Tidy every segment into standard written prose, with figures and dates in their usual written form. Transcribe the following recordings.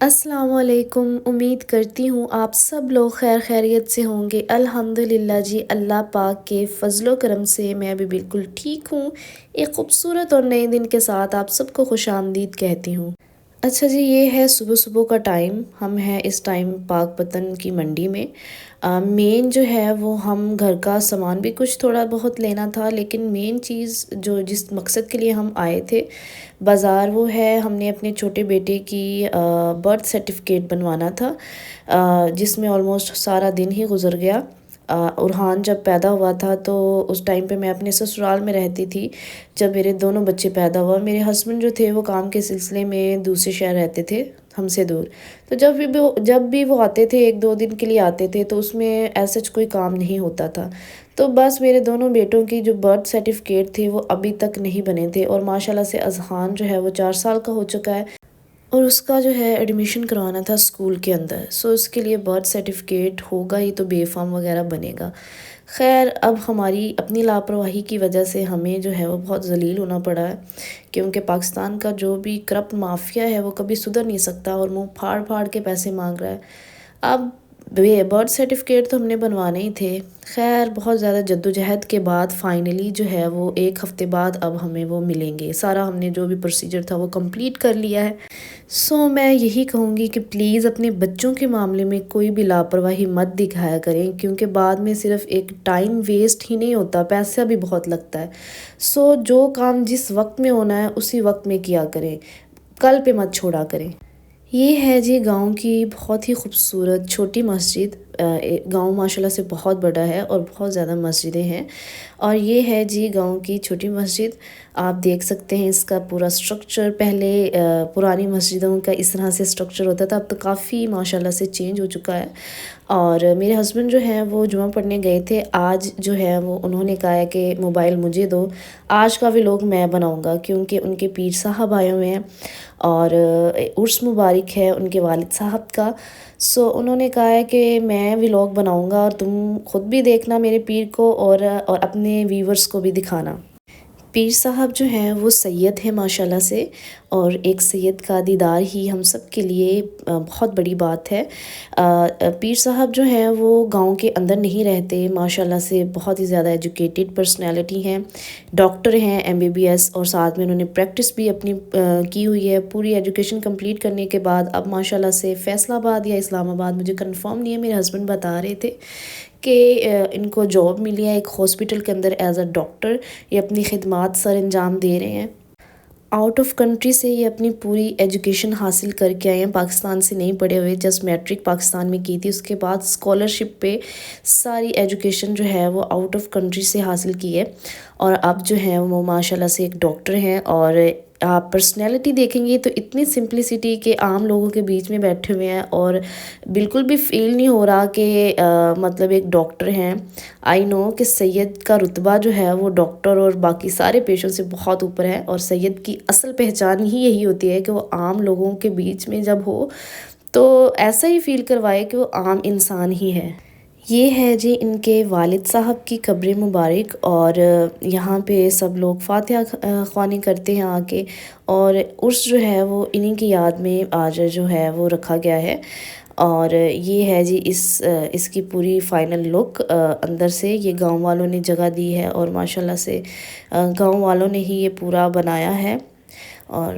السلام علیکم، امید کرتی ہوں آپ سب لوگ خیر خیریت سے ہوں گے۔ الحمدللہ جی، اللہ پاک کے فضل و کرم سے میں بھی بالکل ٹھیک ہوں۔ ایک خوبصورت اور نئے دن کے ساتھ آپ سب کو خوش آمدید کہتی ہوں۔ اچھا جی، یہ ہے صبح صبح کا ٹائم، ہم ہیں اس ٹائم پاک پتن کی منڈی میں۔ مین جو ہے وہ ہم گھر کا سامان بھی کچھ تھوڑا بہت لینا تھا، لیکن مین چیز جو جس مقصد کے لیے ہم آئے تھے بازار، وہ ہے ہم نے اپنے چھوٹے بیٹے کی برتھ سرٹیفکیٹ بنوانا تھا، جس میں آلموسٹ سارا دن ہی گزر گیا۔ ارحان جب پیدا ہوا تھا تو اس ٹائم پہ میں اپنے سسرال میں رہتی تھی جب میرے دونوں بچے پیدا ہوا۔ میرے ہسبینڈ جو تھے وہ کام کے سلسلے میں دوسرے شہر رہتے تھے ہم سے دور، تو جب بھی وہ آتے تھے 1-2 دن کے لیے آتے تھے تو اس میں ایسا کوئی کام نہیں ہوتا تھا۔ تو بس میرے دونوں بیٹوں کی جو برتھ سرٹیفکیٹ تھے وہ ابھی تک نہیں بنے تھے، اور ماشاءاللہ سے اذہان جو ہے وہ 4 سال کا ہو چکا ہے، اور اس کا جو ہے ایڈمیشن کروانا تھا اسکول کے اندر۔ اس کے لیے برتھ سرٹیفکیٹ ہوگا ہی تو بے فارم وغیرہ بنے گا۔ خیر، اب ہماری اپنی لاپرواہی کی وجہ سے ہمیں جو ہے وہ بہت ذلیل ہونا پڑا ہے، کیونکہ پاکستان کا جو بھی کرپٹ مافیا ہے وہ کبھی سدھر نہیں سکتا اور منہ پھاڑ پھاڑ کے پیسے مانگ رہا ہے۔ اب برتھ سرٹیفکیٹ تو ہم نے بنوانے ہی تھے۔ خیر، بہت زیادہ جدوجہد کے بعد فائنلی جو ہے وہ 1 ہفتے بعد اب ہمیں وہ ملیں گے۔ سارا ہم نے جو بھی پروسیجر تھا وہ کمپلیٹ کر لیا ہے۔ میں یہی کہوں گی کہ پلیز اپنے بچوں کے معاملے میں کوئی بھی لاپرواہی مت دکھایا کریں، کیونکہ بعد میں صرف ایک ٹائم ویسٹ ہی نہیں ہوتا، پیسہ بھی بہت لگتا ہے۔ جو کام جس وقت میں ہونا ہے اسی وقت میں کیا کریں، کل پہ مت چھوڑا کریں۔ یہ ہے جی گاؤں کی بہت ہی خوبصورت چھوٹی مسجد۔ گاؤں ماشاءاللہ سے بہت بڑا ہے اور بہت زیادہ مسجدیں ہیں، اور یہ ہے جی گاؤں کی چھوٹی مسجد۔ آپ دیکھ سکتے ہیں اس کا پورا سٹرکچر، پہلے پرانی مسجدوں کا اس طرح سے سٹرکچر ہوتا تھا، اب تو کافی ماشاءاللہ سے چینج ہو چکا ہے۔ اور میرے ہسبینڈ جو ہیں وہ جمعہ پڑھنے گئے تھے، آج جو ہے وہ انہوں نے کہا ہے کہ موبائل مجھے دو، آج کا ولاگ میں بناؤں گا، کیونکہ ان کے پیر صاحب آئے ہوئے ہیں اور عرس مبارک ہے ان کے والد صاحب کا۔ انہوں نے کہا ہے کہ میں ولاگ بناؤں گا اور تم خود بھی دیکھنا میرے پیر کو، اور اپنے ویورز کو بھی دکھانا۔ پیر صاحب جو ہیں وہ سید ہیں ماشاءاللہ سے، اور ایک سید کا دیدار ہی ہم سب کے لیے بہت بڑی بات ہے۔ پیر صاحب جو ہیں وہ گاؤں کے اندر نہیں رہتے، ماشاءاللہ سے بہت ہی زیادہ ایجوکیٹڈ پرسنالٹی ہیں، ڈاکٹر ہیں MBBS، اور ساتھ میں انہوں نے پریکٹس بھی اپنی کی ہوئی ہے۔ پوری ایجوکیشن کمپلیٹ کرنے کے بعد اب ماشاءاللہ سے فیصل آباد یا اسلام آباد، مجھے کنفرم نہیں ہے، میرے ہسبینڈ بتا رہے تھے کہ ان کو جاب ملی ہے ایک ہاسپٹل کے اندر ایز اے ڈاکٹر، یہ اپنی خدمات سر انجام دے رہے ہیں۔ آؤٹ آف کنٹری سے یہ اپنی پوری ایجوکیشن حاصل کر کے آئے ہیں، پاکستان سے نہیں پڑھے ہوئے، جسٹ میٹرک پاکستان میں کی تھی، اس کے بعد اسکالرشپ پہ ساری ایجوکیشن جو ہے وہ آؤٹ آف کنٹری سے حاصل کی ہے، اور اب جو ہیں وہ ماشاءاللہ سے ایک ڈاکٹر ہیں۔ اور آپ پرسنالٹی دیکھیں گے تو اتنی سمپلسٹی کے عام لوگوں کے بیچ میں بیٹھے ہوئے ہیں، اور بالکل بھی فیل نہیں ہو رہا کہ مطلب ایک ڈاکٹر ہیں۔ آئی نو کہ سید کا رتبہ جو ہے وہ ڈاکٹر اور باقی سارے پیشوں سے بہت اوپر ہے، اور سید کی اصل پہچان ہی یہی ہوتی ہے کہ وہ عام لوگوں کے بیچ میں جب ہو تو ایسا ہی فیل کروائے کہ وہ عام انسان ہی ہے۔ یہ ہے جی ان کے والد صاحب کی قبر مبارک، اور یہاں پہ سب لوگ فاتحہ خوانی کرتے ہیں آ کے، اور عرس جو ہے وہ انہی کی یاد میں آج جو ہے وہ رکھا گیا ہے۔ اور یہ ہے جی اس کی پوری فائنل لک اندر سے، یہ گاؤں والوں نے جگہ دی ہے، اور ماشاءاللہ سے گاؤں والوں نے ہی یہ پورا بنایا ہے۔ اور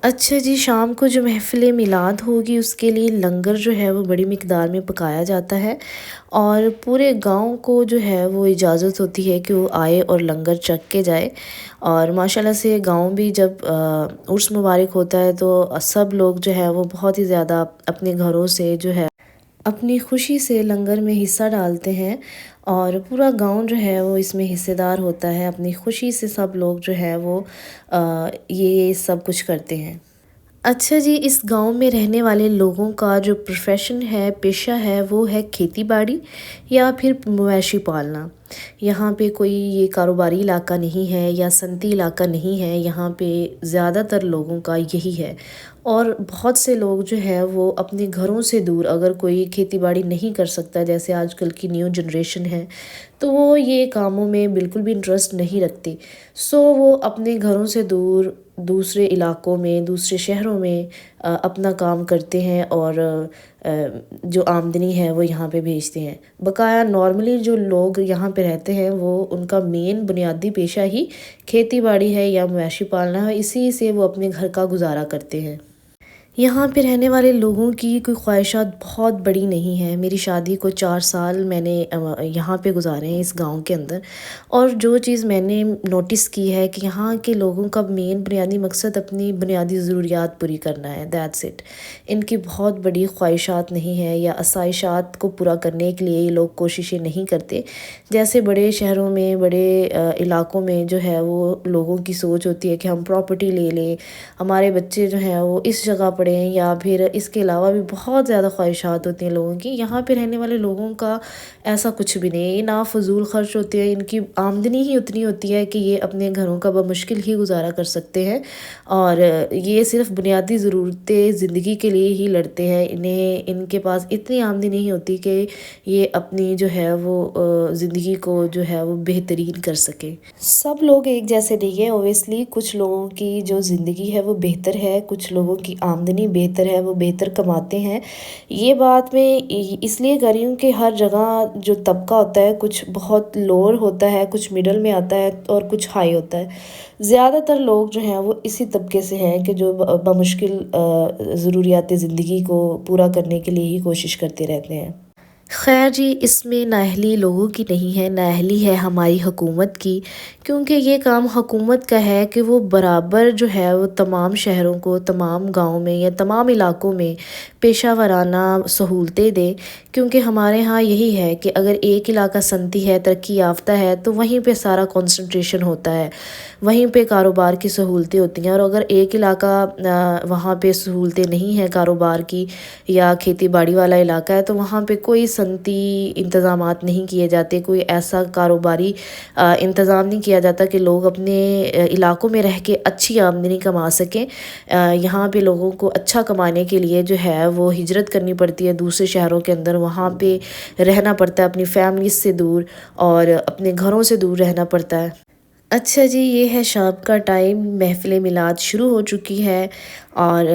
اچھا جی، شام کو جو محفل میلاد ہوگی اس کے لیے لنگر جو ہے وہ بڑی مقدار میں پکایا جاتا ہے، اور پورے گاؤں کو جو ہے وہ اجازت ہوتی ہے کہ وہ آئے اور لنگر چکھ کے جائے۔ اور ماشاءاللہ سے گاؤں بھی جب عرس مبارک ہوتا ہے تو سب لوگ جو ہے وہ بہت ہی زیادہ اپنے گھروں سے جو ہے اپنی خوشی سے لنگر میں حصہ ڈالتے ہیں، اور پورا گاؤں جو ہے وہ اس میں حصے دار ہوتا ہے۔ اپنی خوشی سے سب لوگ جو ہے وہ یہ سب کچھ کرتے ہیں۔ اچھا جی، اس گاؤں میں رہنے والے لوگوں کا جو پروفیشن ہے، پیشہ ہے، وہ ہے کھیتی باڑی یا پھر مویشی پالنا۔ یہاں پہ کوئی یہ کاروباری علاقہ نہیں ہے یا صنعتی علاقہ نہیں ہے، یہاں پہ زیادہ تر لوگوں کا یہی ہے۔ اور بہت سے لوگ جو ہے وہ اپنے گھروں سے دور، اگر کوئی کھیتی باڑی نہیں کر سکتا جیسے آج کل کی نیو جنریشن ہے، تو وہ یہ کاموں میں بالکل بھی انٹرسٹ نہیں رکھتے، وہ اپنے گھروں سے دور دوسرے علاقوں میں، دوسرے شہروں میں اپنا کام کرتے ہیں، اور جو آمدنی ہے وہ یہاں پہ بھیجتے ہیں۔ بقایا نارملی جو لوگ یہاں پہ رہتے ہیں وہ ان کا مین بنیادی پیشہ ہی کھیتی باڑی ہے یا مویشی پالنا ہے، اسی سے وہ اپنے گھر کا گزارا کرتے ہیں۔ یہاں پہ رہنے والے لوگوں کی کوئی خواہشات بہت بڑی نہیں ہیں۔ میری شادی کو 4 سال میں نے یہاں پہ گزارے ہیں اس گاؤں کے اندر، اور جو چیز میں نے نوٹس کی ہے کہ یہاں کے لوگوں کا مین بنیادی مقصد اپنی بنیادی ضروریات پوری کرنا ہے، دیٹس اٹ۔ ان کی بہت بڑی خواہشات نہیں ہیں یا آسائشات کو پورا کرنے کے لیے یہ لوگ کوششیں نہیں کرتے، جیسے بڑے شہروں میں، بڑے علاقوں میں جو ہے وہ لوگوں کی سوچ ہوتی ہے کہ ہم پراپرٹی لے لیں، ہمارے بچے جو ہیں وہ اس جگہ پڑھیں، یا پھر اس کے علاوہ بھی بہت زیادہ خواہشات ہوتی ہیں لوگوں کی۔ یہاں پہ رہنے والے لوگوں کا ایسا کچھ بھی نہیں، یہ نا فضول خرچ ہوتے ہیں، ان کی آمدنی ہی اتنی ہوتی ہے کہ یہ اپنے گھروں کا بمشکل ہی گزارا کر سکتے ہیں، اور یہ صرف بنیادی ضرورتیں زندگی کے لیے ہی لڑتے ہیں۔ ان کے پاس اتنی آمدنی نہیں ہوتی کہ یہ اپنی جو ہے وہ زندگی کو جو ہے وہ بہترین کر سکے۔ سب لوگ ایک جیسے نہیں ہیں، اوبویسلی کچھ لوگوں کی جو زندگی ہے وہ بہتر ہے، کچھ لوگوں کی آمدنی بہتر ہے، وہ بہتر کماتے ہیں۔ یہ بات میں اس لیے کر رہی ہوں کہ ہر جگہ جو طبقہ ہوتا ہے کچھ بہت لوور ہوتا ہے، کچھ مڈل میں آتا ہے اور کچھ ہائی ہوتا ہے۔ زیادہ تر لوگ جو ہیں وہ اسی طبقے سے ہیں کہ جو بمشکل ضروریات زندگی کو پورا کرنے کے لیے ہی کوشش کرتے رہتے ہیں۔ خیر جی، اس میں نااہلی لوگوں کی نہیں ہے، نااہلی ہے ہماری حکومت کی، کیونکہ یہ کام حکومت کا ہے کہ وہ برابر جو ہے وہ تمام شہروں کو، تمام گاؤں میں یا تمام علاقوں میں پیشہ ورانہ سہولتیں دے، کیونکہ ہمارے ہاں یہی ہے کہ اگر ایک علاقہ صنعتی ہے، ترقی یافتہ ہے، تو وہیں پہ سارا کنسنٹریشن ہوتا ہے، وہیں پہ کاروبار کی سہولتیں ہوتی ہیں، اور اگر ایک علاقہ وہاں پہ سہولتیں نہیں ہیں کاروبار کی یا کھیتی باڑی والا علاقہ ہے، تو وہاں پہ کوئی صنعتی انتظامات نہیں کیے جاتے، کوئی ایسا کاروباری انتظام نہیں کیا جاتا کہ لوگ اپنے علاقوں میں رہ کے اچھی آمدنی کما سکیں۔ یہاں پہ لوگوں کو اچھا کمانے کے لیے جو ہے وہ ہجرت کرنی پڑتی ہے دوسرے شہروں کے اندر، وہاں پہ رہنا پڑتا ہے اپنی فیملیز سے دور اور اپنے گھروں سے دور رہنا پڑتا ہے۔ اچھا جی، یہ ہے شام کا ٹائم، محفل میلاد شروع ہو چکی ہے، اور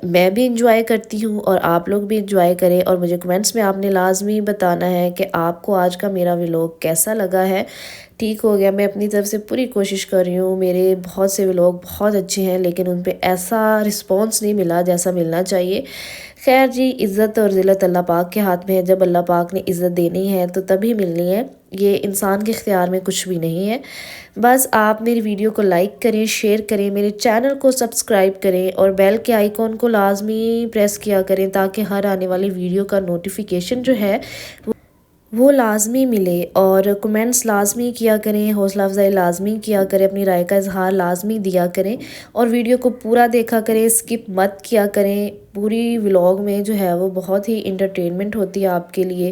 میں بھی انجوائے کرتی ہوں اور آپ لوگ بھی انجوائے کریں، اور مجھے کمنٹس میں آپ نے لازمی بتانا ہے کہ آپ کو آج کا میرا ولاگ کیسا لگا ہے۔ ٹھیک ہو گیا، میں اپنی طرف سے پوری کوشش کر رہی ہوں، میرے بہت سے ولاگ بہت اچھے ہیں لیکن ان پہ ایسا رسپانس نہیں ملا جیسا ملنا چاہیے۔ خیر جی، عزت اور ذلت اللہ پاک کے ہاتھ میں ہے، جب اللہ پاک نے عزت دینی ہے تو تبھی ملنی ہے، یہ انسان کے اختیار میں کچھ بھی نہیں ہے۔ بس آپ میری ویڈیو کو لائک کریں، شیئر کریں، میرے چینل کو سبسکرائب کریں اور بیل کے آئیکن کو لازمی پریس کیا کریں تاکہ ہر آنے والی ویڈیو کا نوٹیفیکیشن جو ہے وہ لازمی ملے، اور کمنٹس لازمی کیا کریں، حوصلہ افزائی لازمی کیا کریں، اپنی رائے کا اظہار لازمی دیا کریں، اور ویڈیو کو پورا دیکھا کریں، اسکپ مت کیا کریں۔ پوری ولاگ میں جو ہے وہ بہت ہی انٹرٹینمنٹ ہوتی ہے آپ کے لیے۔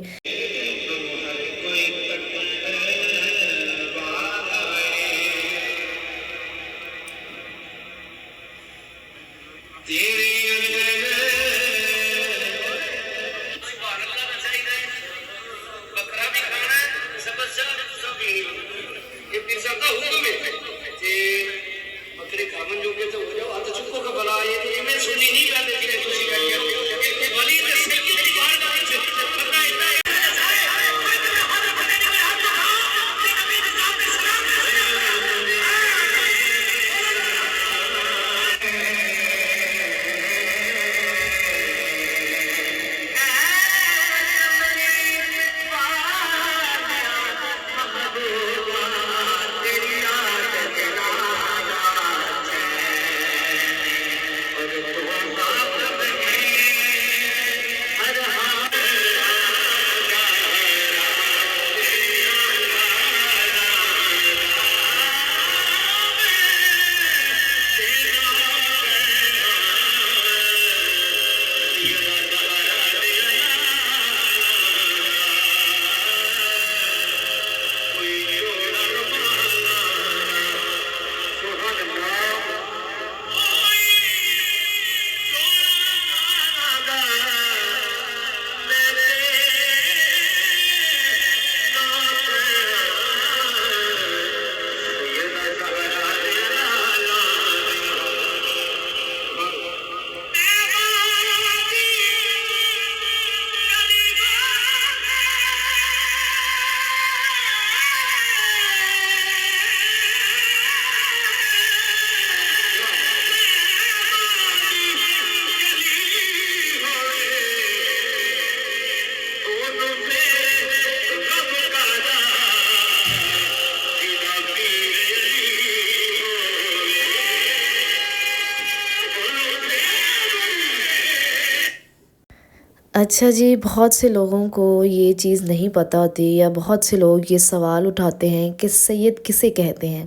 اچھا جی، بہت سے لوگوں کو یہ چیز نہیں پتہ ہوتی یا بہت سے لوگ یہ سوال اٹھاتے ہیں کہ سید کسے کہتے ہیں۔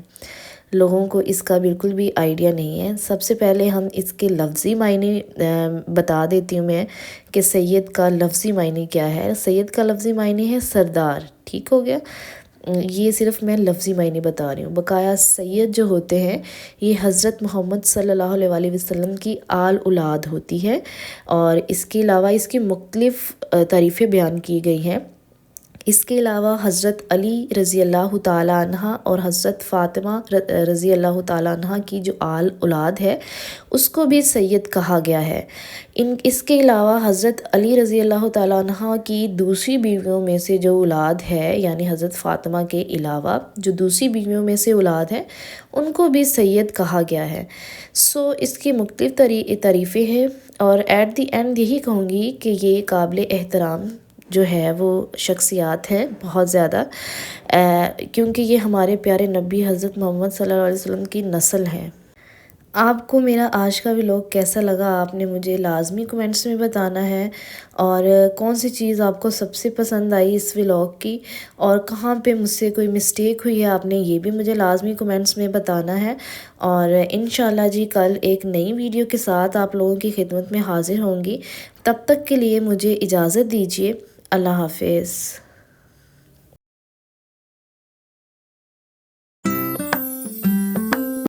لوگوں کو اس کا بالکل بھی آئیڈیا نہیں ہے۔ سب سے پہلے ہم اس کے لفظی معنی بتا دیتی ہوں میں کہ سید کا لفظی معنی کیا ہے۔ سید کا لفظی معنی ہے سردار، ٹھیک ہو گیا؟ یہ صرف میں لفظی معنی بتا رہی ہوں۔ بقایا سید جو ہوتے ہیں یہ حضرت محمد صلی اللہ علیہ وسلم کی آل اولاد ہوتی ہے، اور اس کے علاوہ اس کی مختلف تعریفیں بیان کی گئی ہیں۔ اس کے علاوہ حضرت علی رضی اللہ تعالیٰ عنہ اور حضرت فاطمہ رضی اللہ تعالیٰ عنہ کی جو آل اولاد ہے اس کو بھی سید کہا گیا ہے۔ اس کے علاوہ حضرت علی رضی اللہ تعالیٰ عنہ کی دوسری بیویوں میں سے جو اولاد ہے، یعنی حضرت فاطمہ کے علاوہ جو دوسری بیویوں میں سے اولاد ہے ان کو بھی سید کہا گیا ہے۔ اس کی مختلف تعریفیں ہیں، اور ایٹ دی اینڈ یہی کہوں گی کہ یہ قابل احترام جو ہے وہ شخصیات ہے بہت زیادہ، کیونکہ یہ ہمارے پیارے نبی حضرت محمد صلی اللہ علیہ وسلم کی نسل ہے۔ آپ کو میرا آج کا ولاگ کیسا لگا آپ نے مجھے لازمی کمنٹس میں بتانا ہے، اور کون سی چیز آپ کو سب سے پسند آئی اس ولاگ کی، اور کہاں پہ مجھ سے کوئی مسٹیک ہوئی ہے آپ نے یہ بھی مجھے لازمی کمنٹس میں بتانا ہے۔ اور انشاءاللہ جی کل ایک نئی ویڈیو کے ساتھ آپ لوگوں کی خدمت میں حاضر ہوں گی۔ تب تک کے لیے مجھے اجازت دیجیے۔ اللہ حافظ۔